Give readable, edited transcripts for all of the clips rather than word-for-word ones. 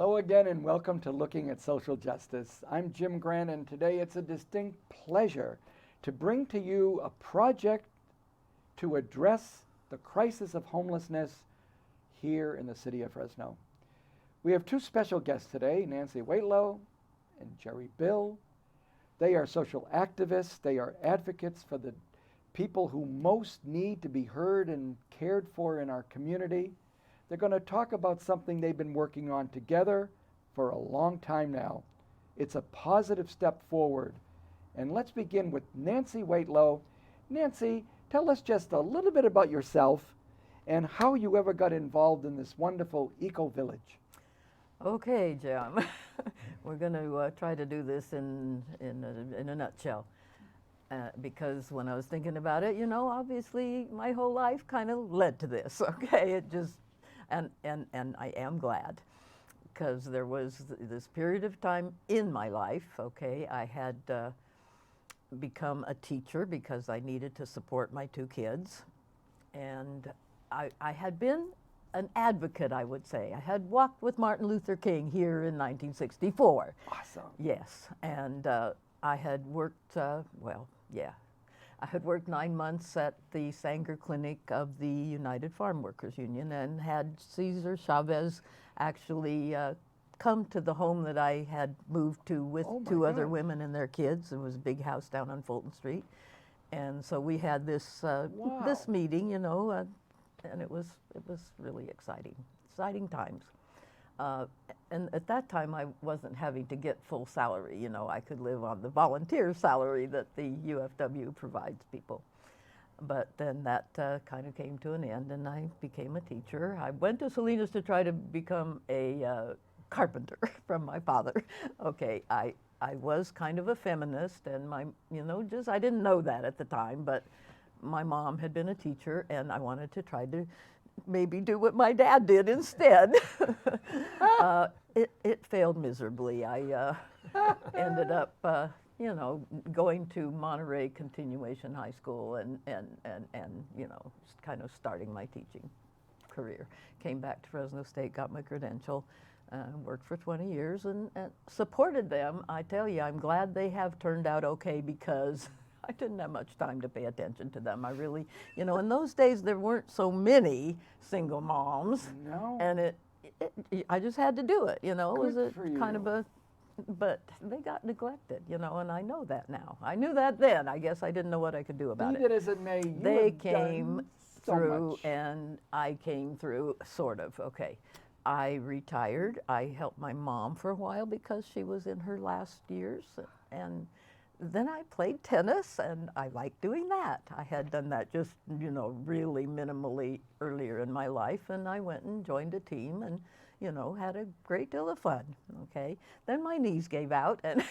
Hello again and welcome to Looking at Social Justice. I'm Jim Grant and today it's a distinct pleasure to bring to you a project to address the crisis of homelessness here in the city of Fresno. We have two special guests today, Nancy Waidtlow and Gerry. They are social activists. They are advocates for the people who most need to be heard and cared for in our community. They're going to talk about something they've been working on together for a long time now. It's a positive step forward. And let's begin with Nancy Waidtlow. Nancy, tell us just a little bit about yourself and how you ever got involved in this wonderful eco-village. Okay, Jim. We're going to try to do this in a nutshell. Because when I was thinking about it, obviously my whole life kind of led to this, okay? It just, and I am glad, because there was this period of time in my life, okay? I had become a teacher because I needed to support my two kids. And I had been an advocate, I would say. I had walked with Martin Luther King here in 1964. Awesome. Yes, and I had worked, I had worked 9 months at the Sanger Clinic of the United Farm Workers Union and had Cesar Chavez actually come to the home that I had moved to with two other women and their kids. It was a big house down on Fulton Street. And so we had this this meeting, and it was really exciting times. And at that time, I wasn't having to get full salary. I could live on the volunteer salary that the UFW provides people. But then that kind of came to an end, and I became a teacher. I went to Salinas to try to become a carpenter from my father. Okay, I was kind of a feminist, and I didn't know that at the time, but my mom had been a teacher, and I wanted to try to maybe do what my dad did instead. It failed miserably. I ended up, going to Monterey Continuation High School and kind of starting my teaching career. Came back to Fresno State, got my credential, worked for 20 years and supported them. I tell you, I'm glad they have turned out okay, because I didn't have much time to pay attention to them. I really, in those days there weren't so many single moms. No. And I just had to do it, It was a for you. kind of a, but they got neglected, and I know that now. I knew that then. I guess I didn't know what I could do about Be that as it may, you They have came done so through, much. and I came through, sort of. Okay. I retired. I helped my mom for a while because she was in her last years, and then I played tennis, and I liked doing that. I had done that just, really minimally earlier in my life, and I went and joined a team and, had a great deal of fun, okay? Then my knees gave out, and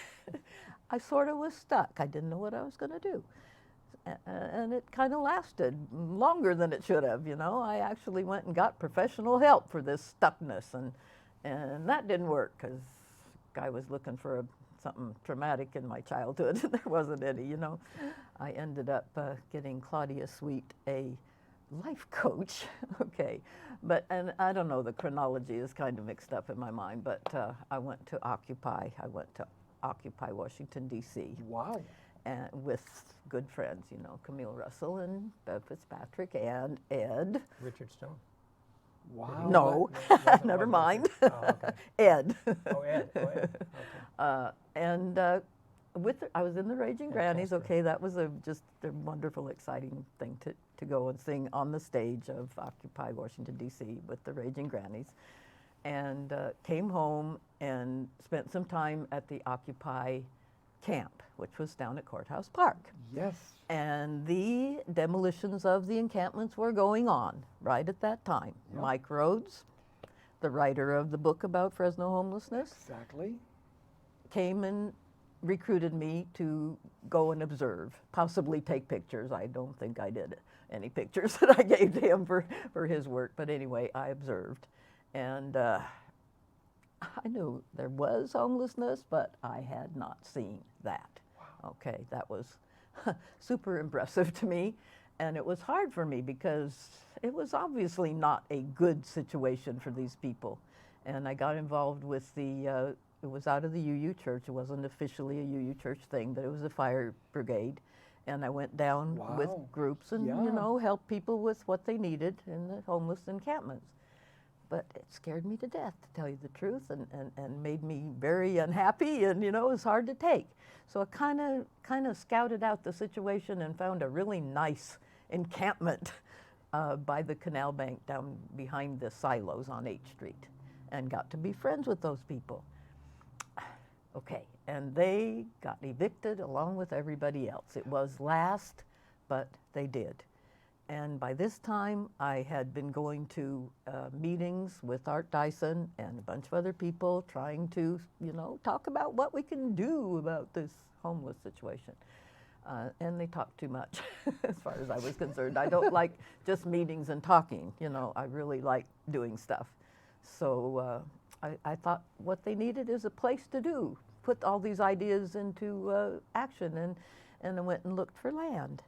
I sort of was stuck. I didn't know what I was going to do. And it kind of lasted longer than it should have, I actually went and got professional help for this stuckness, and that didn't work, because I was looking for something traumatic in my childhood. There wasn't any, I ended up getting Claudia Sweet, a life coach, okay. And I don't know, the chronology is kind of mixed up in my mind, but I went to Occupy. I went to Occupy Washington, D.C. Wow. And with good friends, Camille Russell and Bev Fitzpatrick and Ed. Richard Stone. Wow. No, never mind. Oh, okay. Ed. Oh, Ed. Okay. I was in the Raging Grannies. Okay, that was just a wonderful, exciting thing to go and sing on the stage of Occupy Washington, D.C. with the Raging Grannies. And came home and spent some time at the Occupy camp, which was down at Courthouse Park. Yes. And the demolitions of the encampments were going on right at that time. Yep. Mike Rhodes, the writer of the book about Fresno homelessness, Exactly. came and recruited me to go and observe, possibly take pictures. I don't think I did any pictures that I gave to him for his work, but anyway, I observed. And I knew there was homelessness, but I had not seen that. Wow. Okay, that was super impressive to me. And it was hard for me because it was obviously not a good situation for these people. And I got involved with it was out of the UU church. It wasn't officially a UU church thing, but it was a fire brigade. And I went down with Wow. groups and, Yeah. helped people with what they needed in the homeless encampments. But it scared me to death, to tell you the truth, and made me very unhappy, and it was hard to take. So I kind of scouted out the situation and found a really nice encampment by the canal bank down behind the silos on H Street, and got to be friends with those people. Okay, and they got evicted along with everybody else. It was last, but they did. And by this time, I had been going to meetings with Art Dyson and a bunch of other people trying to, talk about what we can do about this homeless situation. And they talked too much, as far as I was concerned. I don't like just meetings and talking, I really like doing stuff. So I thought what they needed is a place to do, put all these ideas into action, and I went and looked for land.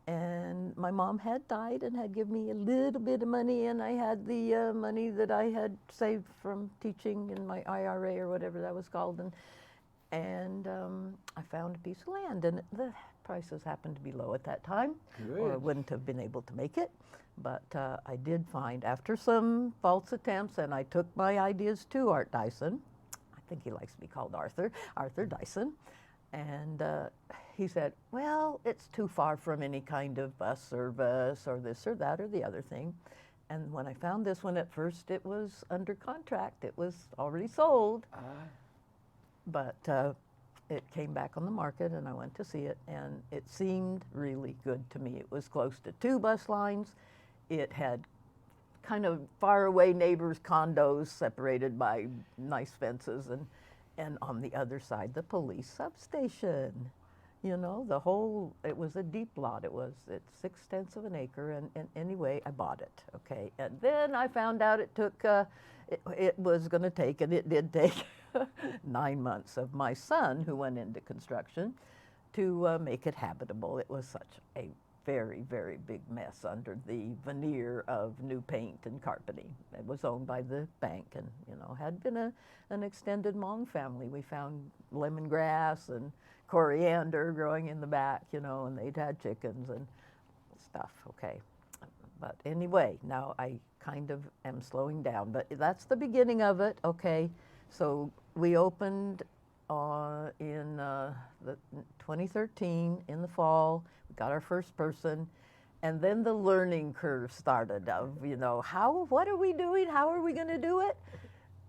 And my mom had died and had given me a little bit of money, and I had the money that I had saved from teaching in my IRA or whatever that was called, and I found a piece of land, and the prices happened to be low at that time, or I Good. wouldn't have been able to make it. But I did find, after some false attempts, and I took my ideas to Art Dyson. I think he likes to be called Arthur Dyson. And he said, well, it's too far from any kind of bus service or this or that or the other thing. And when I found this one at first, it was under contract. It was already sold. Ah. But it came back on the market, and I went to see it, and it seemed really good to me. It was close to 2 bus lines. It had kind of faraway neighbors' condos separated by nice fences, and on the other side, the police substation. It was a deep lot. It's 6/10 of an acre, and anyway, I bought it, okay? And then I found out it was gonna take, and it did take 9 months of my son, who went into construction, to make it habitable. It was such a very, very big mess under the veneer of new paint and carpeting. It was owned by the bank, and had been an extended Hmong family. We found lemongrass and coriander growing in the back, and they'd had chickens and stuff. Okay, but anyway, now I kind of am slowing down, but that's the beginning of it. Okay, so we opened in the 2013 in the fall. We got our first person, and then the learning curve started of, what are we doing? How are we going to do it?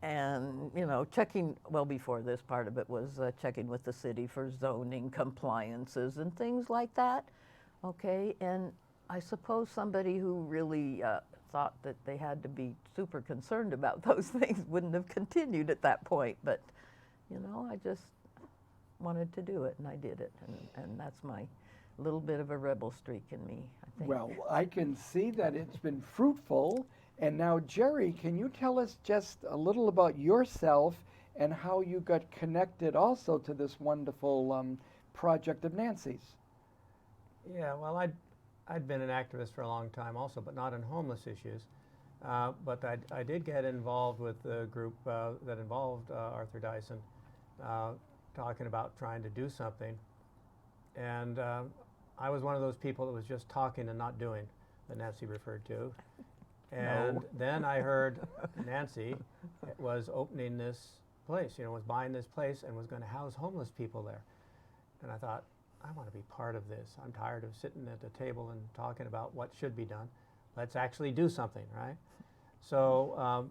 And, checking, well, before this part of it was checking with the city for zoning compliances and things like that. Okay, and I suppose somebody who really thought that they had to be super concerned about those things wouldn't have continued at that point, but I just wanted to do it, and I did it, and that's my little bit of a rebel streak in me, I think. Well, I can see that it's been fruitful. And now, Gerry, can you tell us just a little about yourself and how you got connected also to this wonderful project of Nancy's? Yeah, well, I'd been an activist for a long time also, but not on homeless issues. But I did get involved with the group that involved Arthur Dyson, talking about trying to do something. And I was one of those people that was just talking and not doing, that Nancy referred to. And then I heard Nancy was opening this place, was buying this place and was going to house homeless people there. And I thought, I want to be part of this. I'm tired of sitting at the table and talking about what should be done. Let's actually do something, right? So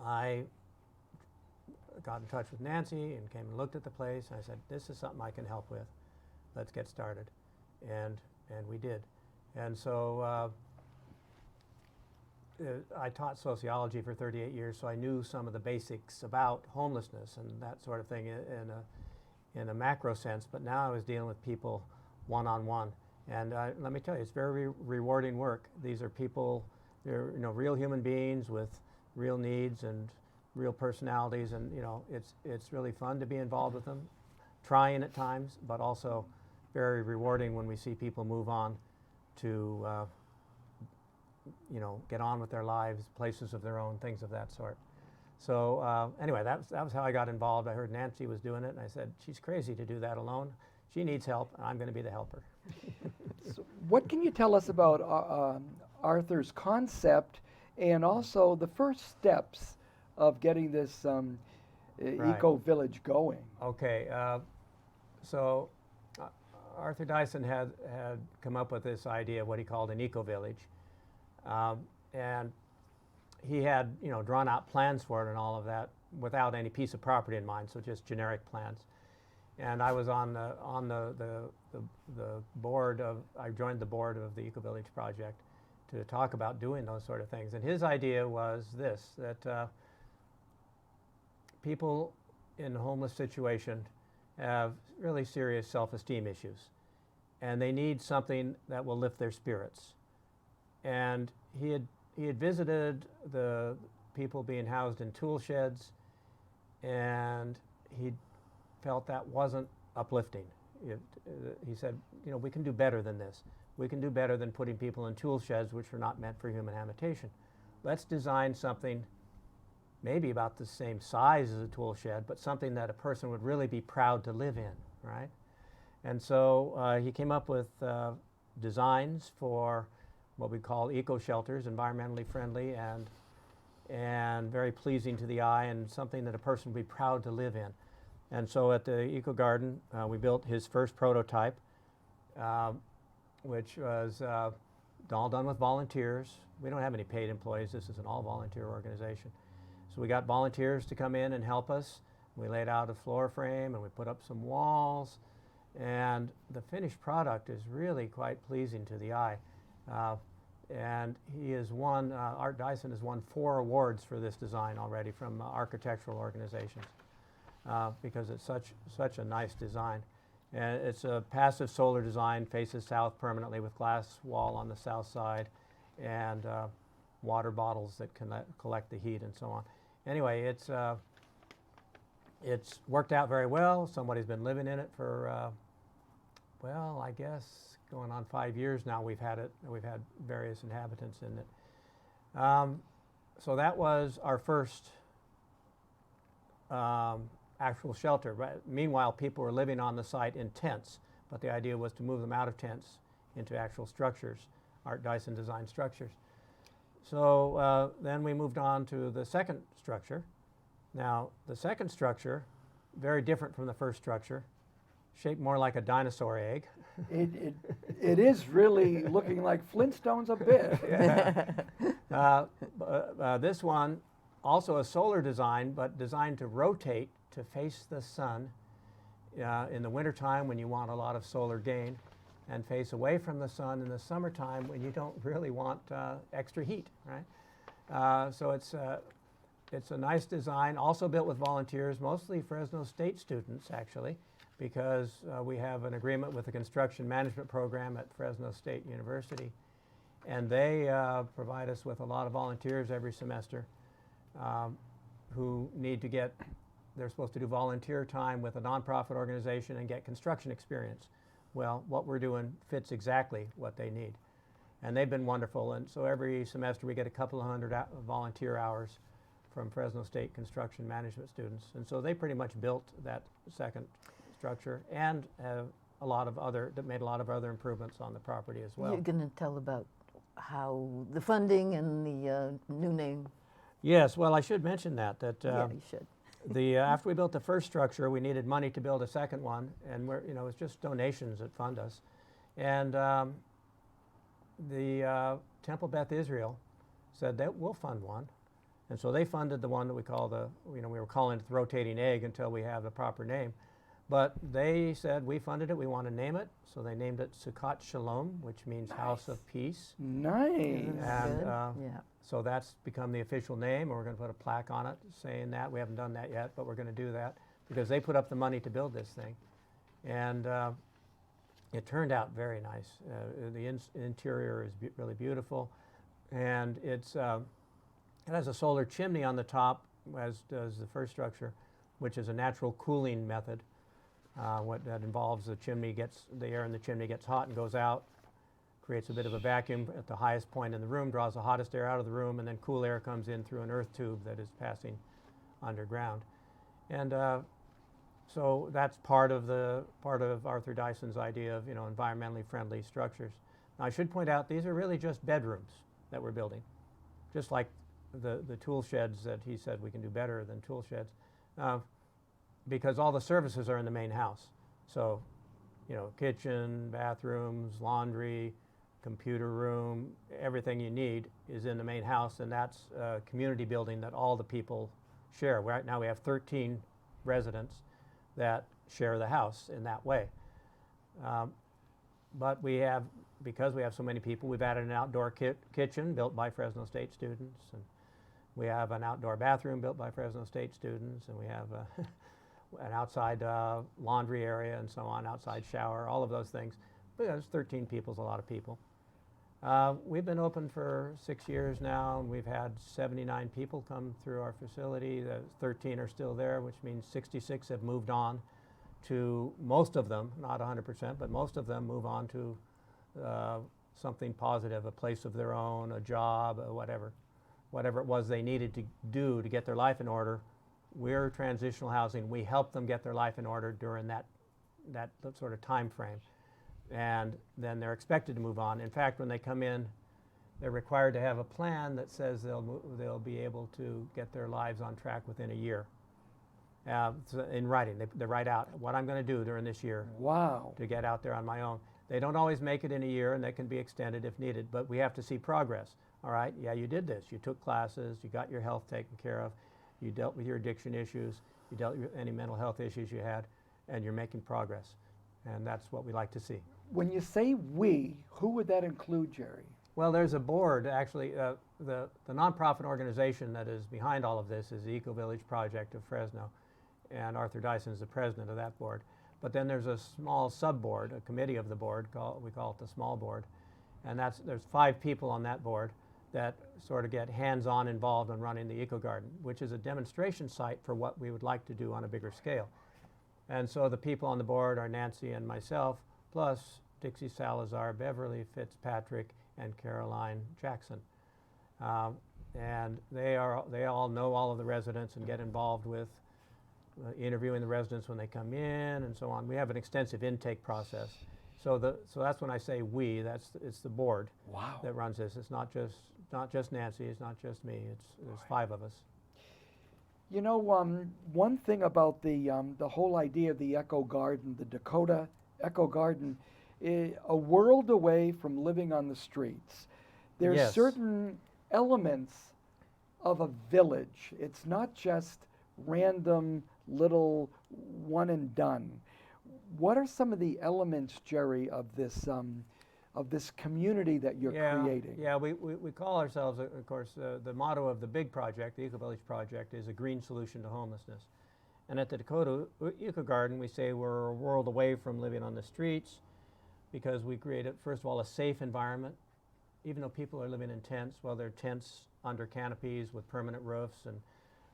I got in touch with Nancy and came and looked at the place. And I said, this is something I can help with. Let's get started. And we did. And so I taught sociology for 38 years, so I knew some of the basics about homelessness and that sort of thing in a macro sense. But now I was dealing with people one-on-one. And let me tell you, it's very rewarding work. These are people, they're real human beings with real needs and real personalities, and it's really fun to be involved with them, trying at times, but also very rewarding when we see people move on to get on with their lives, places of their own, things of that sort. So anyway, that was how I got involved. I heard Nancy was doing it, and I said, she's crazy to do that alone. She needs help, and I'm going to be the helper. So what can you tell us about Arthur's concept and also the first steps of getting this Right. eco-village going? Okay, so Arthur Dyson had come up with this idea of what he called an eco-village. And he had, drawn out plans for it and all of that without any piece of property in mind, so just generic plans. And I was on the board of, I joined the board of the Eco Village project to talk about doing those sort of things. And his idea was this, that people in a homeless situation have really serious self-esteem issues, and they need something that will lift their spirits. And he had visited the people being housed in tool sheds, and he felt that wasn't uplifting. He said, we can do better than this. We can do better than putting people in tool sheds, which are not meant for human habitation. Let's design something maybe about the same size as a tool shed, but something that a person would really be proud to live in, right? And so he came up with designs for what we call eco-shelters, environmentally friendly and very pleasing to the eye, and something that a person would be proud to live in. And so at the Eco Garden, we built his first prototype, which was all done with volunteers. We don't have any paid employees. This is an all-volunteer organization. So we got volunteers to come in and help us. We laid out a floor frame and we put up some walls, and the finished product is really quite pleasing to the eye. And he has won, Art Dyson has won 4 awards for this design already from architectural organizations because it's such a nice design. And it's a passive solar design, faces south permanently with glass wall on the south side, and water bottles that can collect the heat and so on. Anyway, it's worked out very well. Somebody's been living in it for, well, I guess going on 5 years now. We've had various inhabitants in it. So that was our first actual shelter. Right? Meanwhile, people were living on the site in tents, but the idea was to move them out of tents into actual structures, Art Dyson designed structures. So then we moved on to the second structure. Now, the second structure, very different from the first structure, shaped more like a dinosaur egg. It is really looking like Flintstones a bit. This one, also a solar design, but designed to rotate to face the sun in the wintertime when you want a lot of solar gain, and face away from the sun in the summertime when you don't really want extra heat, right? So it's a nice design, also built with volunteers, mostly Fresno State students actually, because we have an agreement with the construction management program at Fresno State University, and they provide us with a lot of volunteers every semester who need to get, they're supposed to do volunteer time with a nonprofit organization and get construction experience. Well, what we're doing fits exactly what they need. And they've been wonderful, and so every semester we get a couple of hundred volunteer hours from Fresno State construction management students. And so they pretty much built that second structure and made a lot of other improvements on the property as well. You're going to tell about how the funding and the new name. Yes, well, I should mention that Yeah, you should. After we built the first structure, we needed money to build a second one, and it's just donations that fund us. And the Temple Beth Israel said that we'll fund one, and so they funded the one that we call we were calling it the rotating egg until we have the proper name. But they said, we funded it, we want to name it, so they named it Sukkot Shalom, which means House of Peace. Nice. And Yeah. so that's become the official name, and we're going to put a plaque on it saying that. We haven't done that yet, but we're going to do that because they put up the money to build this thing. And it turned out very nice. The interior is really beautiful, and it has a solar chimney on the top, as does the first structure, which is a natural cooling method. What that involves, the air in the chimney gets hot and goes out, creates a bit of a vacuum at the highest point in the room, draws the hottest air out of the room, and then cool air comes in through an earth tube that is passing underground. And so that's part of Arthur Dyson's idea of environmentally friendly structures. Now, I should point out these are really just bedrooms that we're building, just like the tool sheds that he said we can do better than tool sheds, because all the services are in the main house. So, kitchen, bathrooms, laundry, computer room, everything you need is in the main house, and that's a community building that all the people share. Right now we have 13 residents that share the house in that way. But because we have so many people, we've added an outdoor kitchen built by Fresno State students, and we have an outdoor bathroom built by Fresno State students, and we have an outside laundry area and so on, outside shower, all of those things. But there's 13 people, is a lot of people. We've been open for 6 years now, and we've had 79 people come through our facility. The 13 are still there, which means 66 have moved on to, most of them, not 100%, but most of them move on to something positive, a place of their own, a job, whatever it was they needed to do to get their life in order. We're transitional housing. We help them get their life in order during that sort of time frame. And then they're expected to move on. In fact, when they come in, they're required to have a plan that says they'll be able to get their lives on track within a year. So in writing, they write out what I'm going to do during this year. Wow. To get out there on my own. They don't always make it in a year, and they can be extended if needed, but we have to see progress. All right, yeah, you did this. You took classes, you got your health taken care of, you dealt with your addiction issues, you dealt with any mental health issues you had, and you're making progress. And that's what we like to see. When you say we, who would that include, Gerry? Well, there's a board, actually. The nonprofit organization that is behind all of this is the Eco Village Project of Fresno, and Arthur Dyson is the president of that board. But then there's a small sub-board, a committee of the board, we call it the small board, and there's 5 people on that board that sort of get hands-on involved in running the Eco Garden, which is a demonstration site for what we would like to do on a bigger scale. And so the people on the board are Nancy and myself, plus Dixie Salazar, Beverly Fitzpatrick, and Caroline Jackson. And they all know all of the residents and get involved with interviewing the residents when they come in and so on. We have an extensive intake process. So that's when I say we, it's the board. Wow. That runs this. It's not just Nancy, it's not just me, there's 5 of us. You know, one thing about the whole idea of the Eco Garden, the Dakota Eco Garden, a world away from living on the streets. There's Yes. certain elements of a village. It's not just random little one and done. What are some of the elements, Gerry, of this community that you're creating? Yeah, we call ourselves, of course, the motto of the big project, the Eco Village Project, is a green solution to homelessness. And at the Dakota Eco Garden, we say we're a world away from living on the streets because we created, first of all, a safe environment. Even though people are living in tents, well, they're tents under canopies with permanent roofs and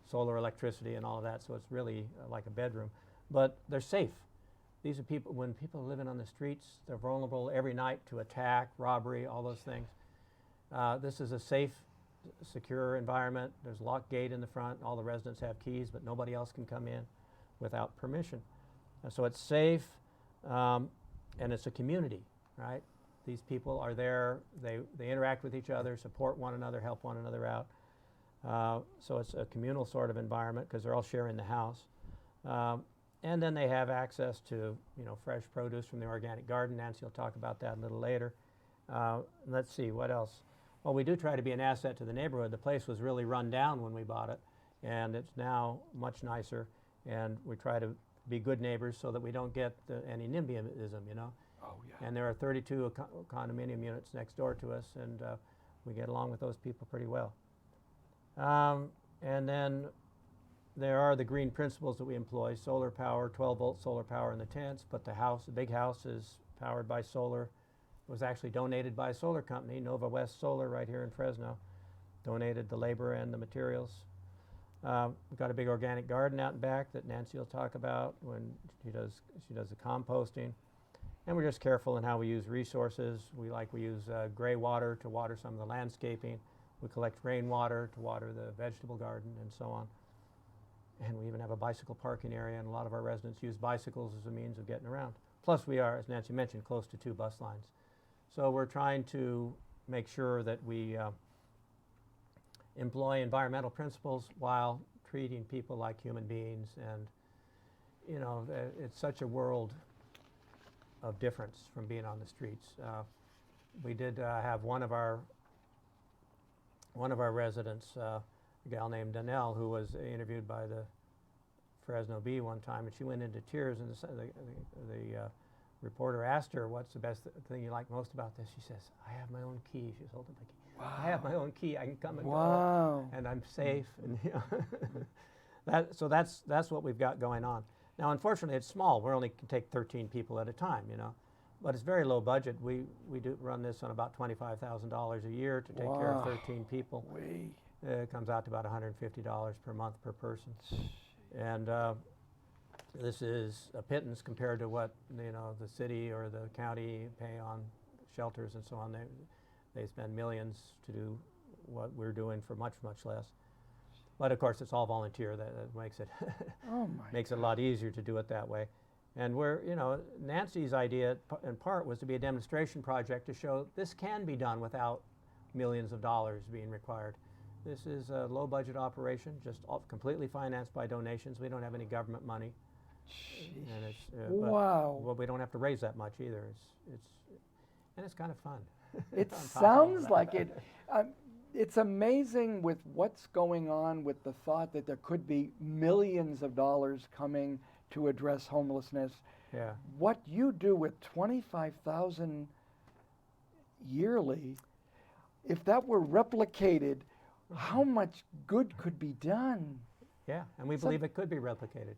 solar electricity and all of that, so it's really like a bedroom. But they're safe. These are people, when people are living on the streets, they're vulnerable every night to attack, robbery, all those things. This is a safe, secure environment. There's a locked gate in the front. All the residents have keys, but nobody else can come in without permission. So it's safe, and it's a community, right? These people are there. They interact with each other, support one another, help one another out. So it's a communal sort of environment because they're all sharing the house. And then they have access to, fresh produce from the organic garden. Nancy will talk about that a little later. Let's see, what else? Well, we do try to be an asset to the neighborhood. The place was really run down when we bought it, and it's now much nicer. And we try to be good neighbors so that we don't get any NIMBYism, Oh, yeah. And there are 32 condominium units next door to us, and we get along with those people pretty well. And then there are the green principles that we employ: solar power, 12-volt solar power in the tents, but the big house is powered by solar. It was actually donated by a solar company, Nova West Solar, right here in Fresno. Donated the labor and the materials. We've got a big organic garden out in back that Nancy will talk about when she does the composting. And we're just careful in how we use resources. We use gray water to water some of the landscaping. We collect rainwater to water the vegetable garden and so on. And we even have a bicycle parking area, and a lot of our residents use bicycles as a means of getting around. Plus, we are, as Nancy mentioned, close to 2 bus lines. So we're trying to make sure that we employ environmental principles while treating people like human beings. And, you know, it's such a world of difference from being on the streets. We did have one of our residents, a gal named Danelle, who was interviewed by the Fresno Bee one time, and she went into tears, and the reporter asked her, "What's the best thing you like most about this?" She says, "I have my own key." She was holding the key. Wow. "I have my own key. I can come and Wow. go, and I'm safe." And you know, so that's what we've got going on. Now, unfortunately, it's small. We only can take 13 people at a time, you know, but it's very low budget. We do run this on about $25,000 a year to take care of 13 people. It comes out to about $150 per month per person. And this is a pittance compared to what, you know, the city or the county pay on shelters and so on. They spend millions to do what we're doing for much, much less. But of course, it's all volunteer. That makes it makes it a lot easier to do it that way. And we're, you know, Nancy's idea in part was to be a demonstration project to show this can be done without millions of dollars being required. This is a low budget operation, just completely financed by donations. We don't have any government money. And it's, Wow. Well, we don't have to raise that much either. And it's kind of fun. It on top of all sounds that. like it. It's amazing with what's going on with the thought that there could be millions of dollars coming to address homelessness. Yeah. What you do with 25,000 yearly, if that were replicated, how much good could be done? Yeah, and we believe it could be replicated.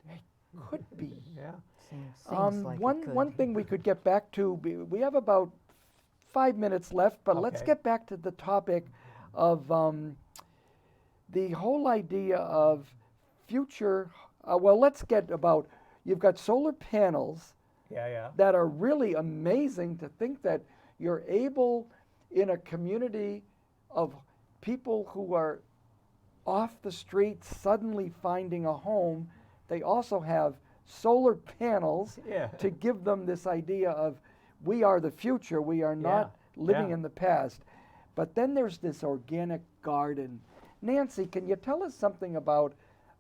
Could be. Yeah. Seems like it could. One thing we could get back to, we have about 5 minutes left, but let's Okay. get back to the topic of the whole idea of future. Well, let's get about, you've got solar panels Yeah. that are really amazing to think that you're able in a community of people who are off the street suddenly finding a home. They also have solar panels Yeah. to give them this idea of we are the future, we are not living Yeah. in the past. But then there's this organic garden. Nancy, can you tell us something about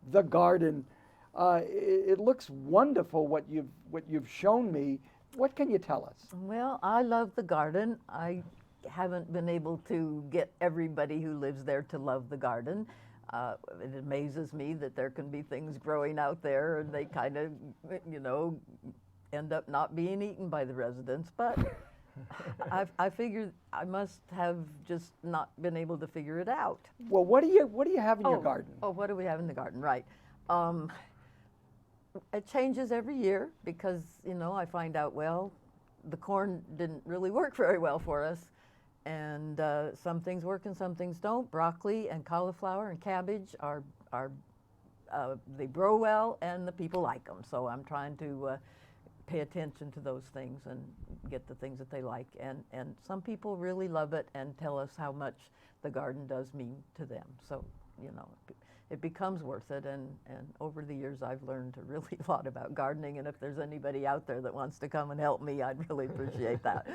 the garden? It looks wonderful what you've shown me. What can you tell us? Well, I love the garden. I haven't been able to get everybody who lives there to love the garden. It amazes me that there can be things growing out there and they kind of, you know, end up not being eaten by the residents. But I figured I must have just not been able to figure it out. Well, what do you have in your garden? Oh, what do we have in the garden? Right. It changes every year because, you know, I find out, well, the corn didn't really work very well for us. And some things work and some things don't. Broccoli and cauliflower and cabbage they grow well and the people like them. So I'm trying to pay attention to those things and get the things that they like. And some people really love it and tell us how much the garden does mean to them. So, you know, it becomes worth it. And over the years, I've learned a really lot about gardening. And if there's anybody out there that wants to come and help me, I'd really appreciate that.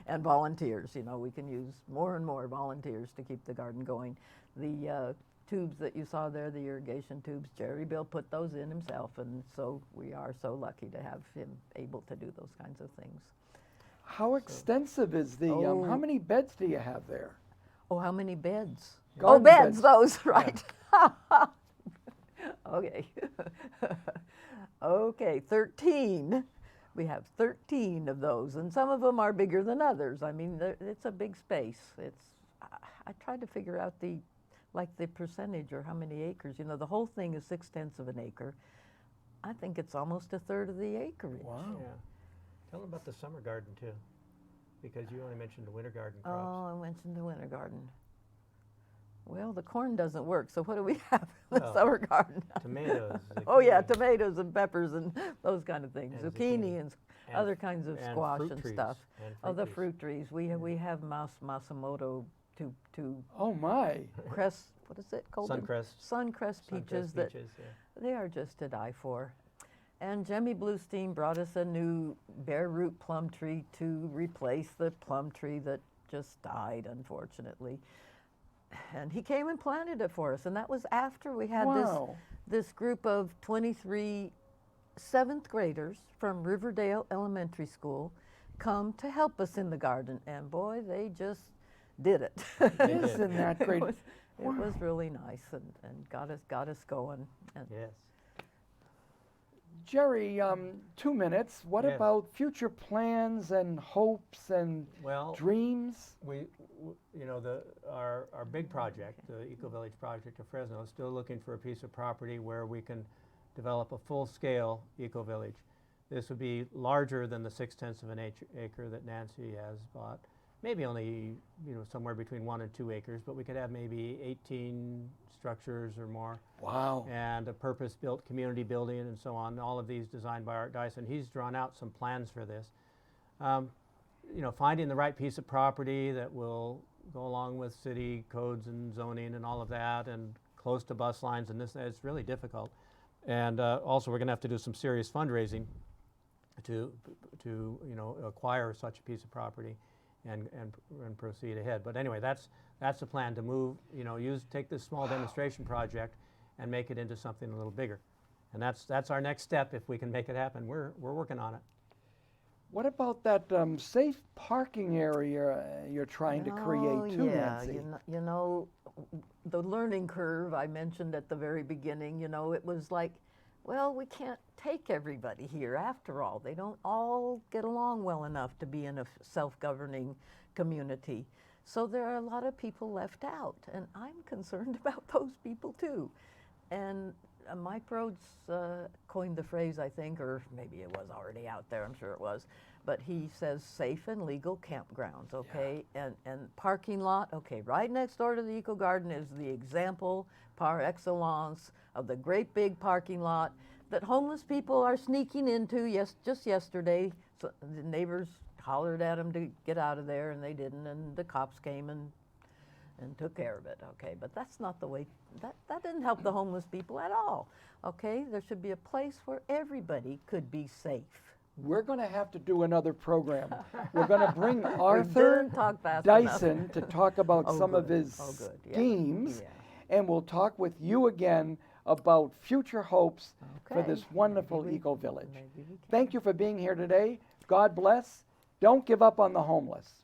And volunteers, you know, we can use more and more volunteers to keep the garden going. The tubes that you saw there, the irrigation tubes, Gerry Bill put those in himself. And so we are so lucky to have him able to do those kinds of things. How extensive is the, how many beds do you have there? Oh, how many beds? Garden beds, beds. those, right. Okay. Okay, 13. We have 13 of those, and some of them are bigger than others. I mean, it's a big space. I tried to figure out the percentage or how many acres. You know, the whole thing is 6/10 of an acre. I think it's almost a third of the acreage. Wow. Yeah. Tell them about the summer garden too, because you only mentioned the winter garden crops. Oh, I mentioned the winter garden. Well, the corn doesn't work, so what do we have in the Well, summer garden? Tomatoes. Oh yeah, zucchini, tomatoes and peppers and those kind of things. And Zucchini zucchini. and and other kinds of and squash fruit and trees, stuff. and Oh, the trees. fruit trees. We have Masamoto to Oh my. crest, what is it called? Suncrest. Suncrest peaches Suncrest that peaches, yeah. they are just to die for. And Jemmy Bluestein brought us a new bare root plum tree to replace the plum tree that just died, unfortunately. And he came and planted it for us. And that was after we had Wow. this group of 23 seventh graders from Riverdale Elementary School come to help us in the garden. And boy, they just did it. Isn't that great? It was really nice and got us going. And Yes. Gerry, 2 minutes. What Yes. about future plans and hopes and Well, dreams? you know, our big project, the Eco Village project of Fresno, is still looking for a piece of property where we can develop a full-scale eco village. This would be larger than the 0.6 of an acre that Nancy has bought. Maybe only, you know, somewhere between 1 and 2 acres, but we could have maybe 18 structures or more, Wow. and a purpose-built community building and so on. All of these designed by Art Dyson. He's drawn out some plans for this. You know, finding the right piece of property that will go along with city codes and zoning and all of that, and close to bus lines, and this, it's really difficult. And also, we're going to have to do some serious fundraising to you know, acquire such a piece of property and proceed ahead. But anyway, that's the plan, to move, you know, take this small demonstration project and make it into something a little bigger. And that's our next step if we can make it happen. We're working on it. What about that safe parking area you're trying to create too, yeah, Nancy? you know, the learning curve I mentioned at the very beginning, you know, it was like, well, we can't take everybody here after all. They don't all get along well enough to be in a self-governing community. So there are a lot of people left out, and I'm concerned about those people too. And Mike Rhodes coined the phrase, I think, or maybe it was already out there, I'm sure it was, but he says safe and legal campgrounds, okay? Yeah. And parking lot, okay, right next door to the Eco Garden is the example par excellence of the great big parking lot that homeless people are sneaking into. Yes, just yesterday, so the neighbors hollered at them to get out of there, and they didn't, and the cops came and took care of it, okay? But that's not the way, that didn't help the homeless people at all, okay? There should be a place where everybody could be safe. We're going to have to do another program. We're going to bring Arthur Dyson to talk about some of his schemes, and we'll talk with you again about future hopes for this wonderful eco village. Thank you for being here today. God bless. Don't give up on the homeless.